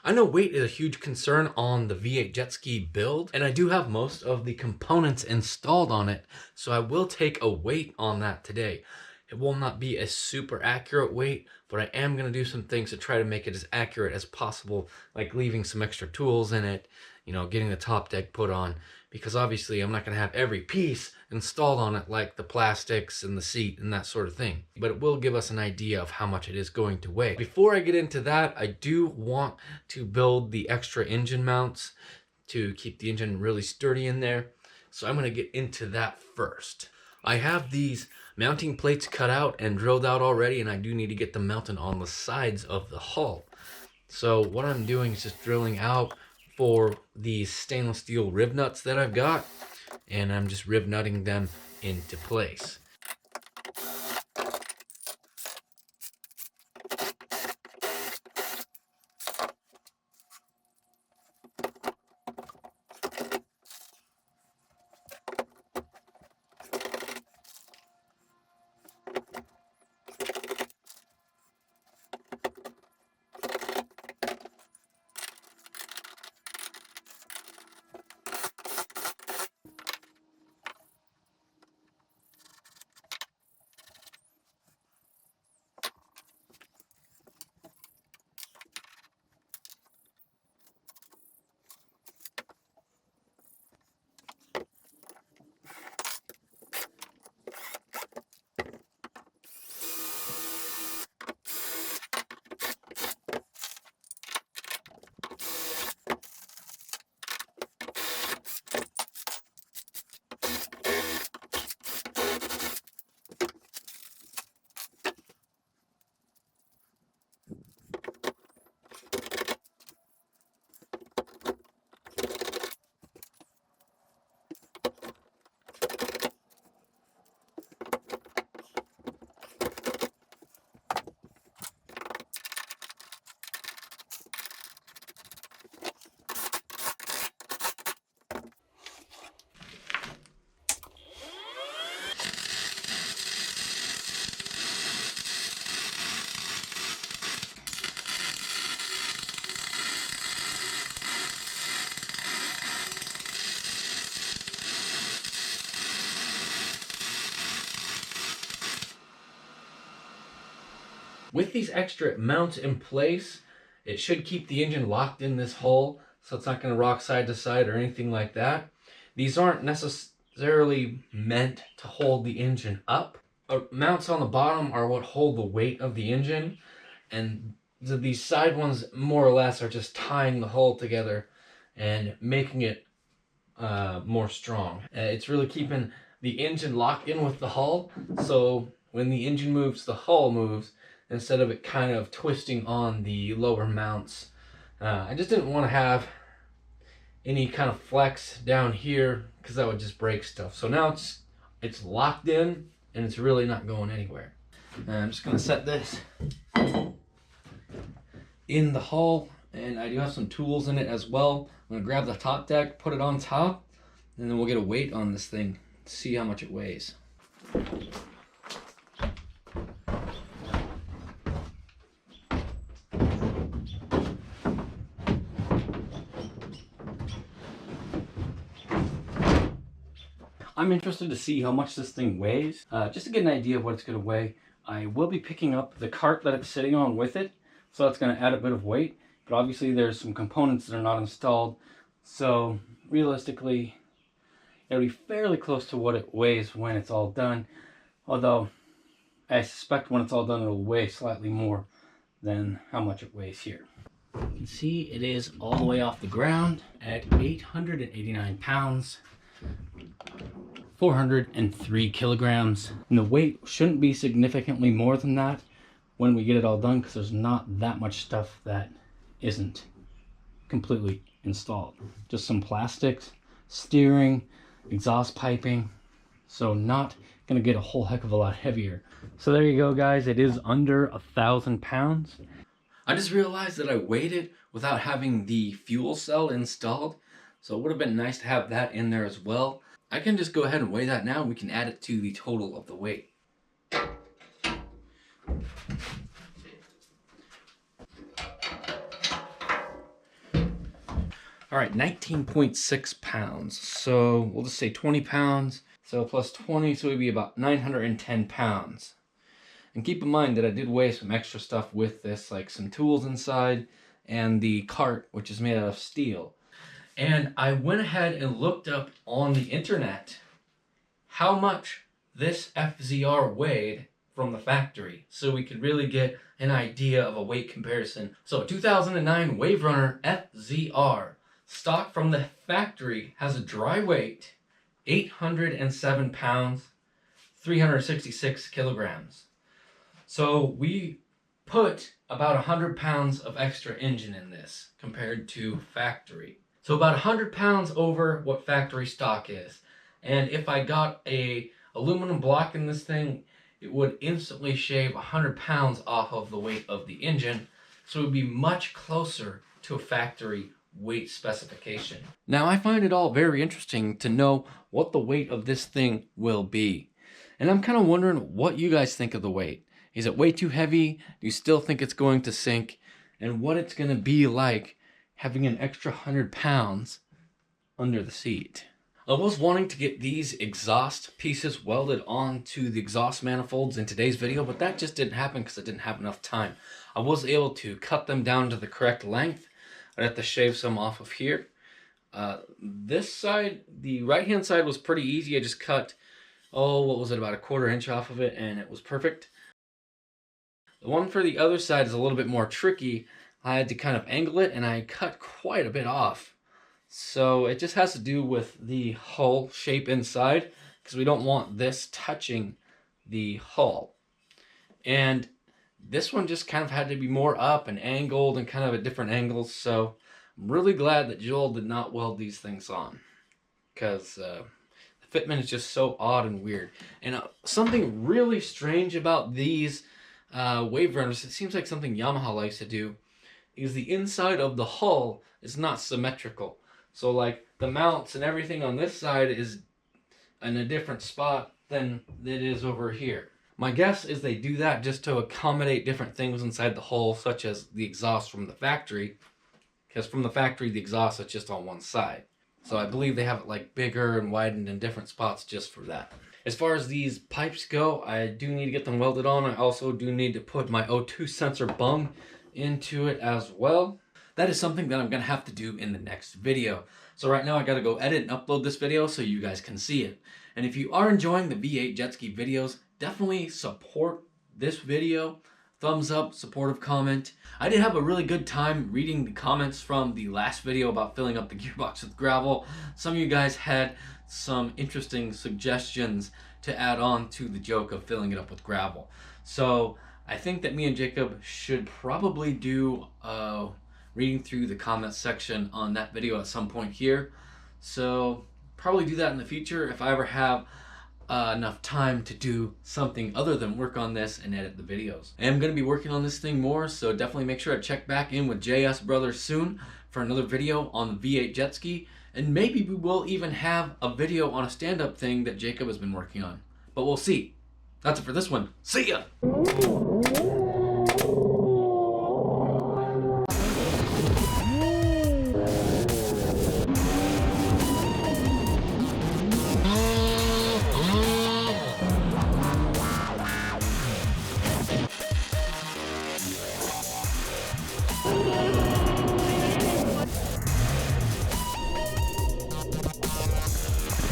I know weight is a huge concern on the V8 JetSki build, and I do have most of the components installed on it, so I will take a weight on that today. It will not be a super accurate weight, but I am going to do some things to try to make it as accurate as possible, like leaving some extra tools in it, getting the top deck put on, because obviously I'm not going to have every piece installed on it like the plastics and the seat and that sort of thing. But it will give us an idea of how much it is going to weigh. Before I get into that, I do want to build the extra engine mounts to keep the engine really sturdy in there. So I'm going to get into that first. I have these mounting plates cut out and drilled out already, and I do need to get them mounted on the sides of the hull. So what I'm doing is just drilling out for these stainless steel rib nuts that I've got, and I'm just rib nutting them into place. With these extra mounts in place, it should keep the engine locked in this hull, so it's not going to rock side to side or anything like that. These aren't necessarily meant to hold the engine up. Mounts on the bottom are what hold the weight of the engine, and these side ones more or less are just tying the hull together and making it more strong. It's really keeping the engine locked in with the hull, so when the engine moves, the hull moves, instead of it kind of twisting on the lower mounts. I just didn't want to have any kind of flex down here because that would just break stuff. So now it's locked in and it's really not going anywhere. I'm just going to set this in the hull, and I do have some tools in it as well. I'm going to grab the top deck, put it on top, and then we'll get a weight on this thing, see how much it weighs. I'm interested to see how much this thing weighs, just to get an idea of what it's going to weigh. I will be picking up the cart that it's sitting on with it, so that's going to add a bit of weight, but obviously there's some components that are not installed, so realistically it'll be fairly close to what it weighs when it's all done, although I suspect when it's all done it'll weigh slightly more than how much it weighs here. You can see it is all the way off the ground at 889 pounds. 403 kilograms, and the weight shouldn't be significantly more than that when we get it all done, because there's not that much stuff that isn't completely installed. Just some plastics, steering, exhaust piping, so not gonna get a whole heck of a lot heavier. So there you go, guys, it is under 1,000 pounds. I just realized that I weighed it without having the fuel cell installed, so it would have been nice to have that in there as well. I can just go ahead and weigh that now, and we can add it to the total of the weight. All right, 19.6 pounds. So we'll just say 20 pounds. So plus 20, so it would be about 910 pounds. And keep in mind that I did weigh some extra stuff with this, like some tools inside and the cart, which is made out of steel. And I went ahead and looked up on the internet how much this FZR weighed from the factory, so we could really get an idea of a weight comparison. So a 2009 waverunner FZR, stock from the factory, has a dry weight 807 pounds, 366 kilograms. So we put about 100 pounds of extra engine in this compared to factory. So about 100 pounds over what factory stock is. And if I got a aluminum block in this thing, it would instantly shave 100 pounds off of the weight of the engine. So it would be much closer to a factory weight specification. Now I find it all very interesting to know what the weight of this thing will be. And I'm kind of wondering what you guys think of the weight. Is it way too heavy? Do you still think it's going to sink? And what it's going to be like having an extra 100 pounds under the seat. I was wanting to get these exhaust pieces welded onto the exhaust manifolds in today's video, but that just didn't happen because I didn't have enough time. I was able to cut them down to the correct length. I'd have to shave some off of here. This side, the right hand side, was pretty easy. I just cut, what was it, about a 1/4 inch off of it, and it was perfect. The one for the other side is a little bit more tricky. I had to kind of angle it, and I cut quite a bit off. So it just has to do with the hull shape inside, because we don't want this touching the hull. And this one just kind of had to be more up and angled and kind of at different angles. So I'm really glad that Joel did not weld these things on, because the fitment is just so odd and weird. And something really strange about these wave runners, it seems like something Yamaha likes to do, is the inside of the hull is not symmetrical. So like the mounts and everything on this side is in a different spot than it is over here. My guess is they do that just to accommodate different things inside the hull, such as the exhaust from the factory, because from the factory the exhaust is just on one side. So I believe they have it like bigger and widened in different spots just for that. As far as these pipes go, I do need to get them welded on. I also do need to put my O2 sensor bung into it as well. That is something that I'm going to have to do in the next video. So right now I got to go edit and upload this video so you guys can see it. And if you are enjoying the V8 jet ski videos, definitely support this video. Thumbs up, supportive comment. I did have a really good time reading the comments from the last video about filling up the gearbox with gravel. Some of you guys had some interesting suggestions to add on to the joke of filling it up with gravel. So I think that me and Jacob should probably do reading through the comments section on that video at some point here. So probably do that in the future if I ever have enough time to do something other than work on this and edit the videos. I am going to be working on this thing more, so definitely make sure to check back in with JS Brothers soon for another video on the V8 jet ski, and maybe we will even have a video on a stand-up thing that Jacob has been working on. But we'll see. That's it for this one. See ya!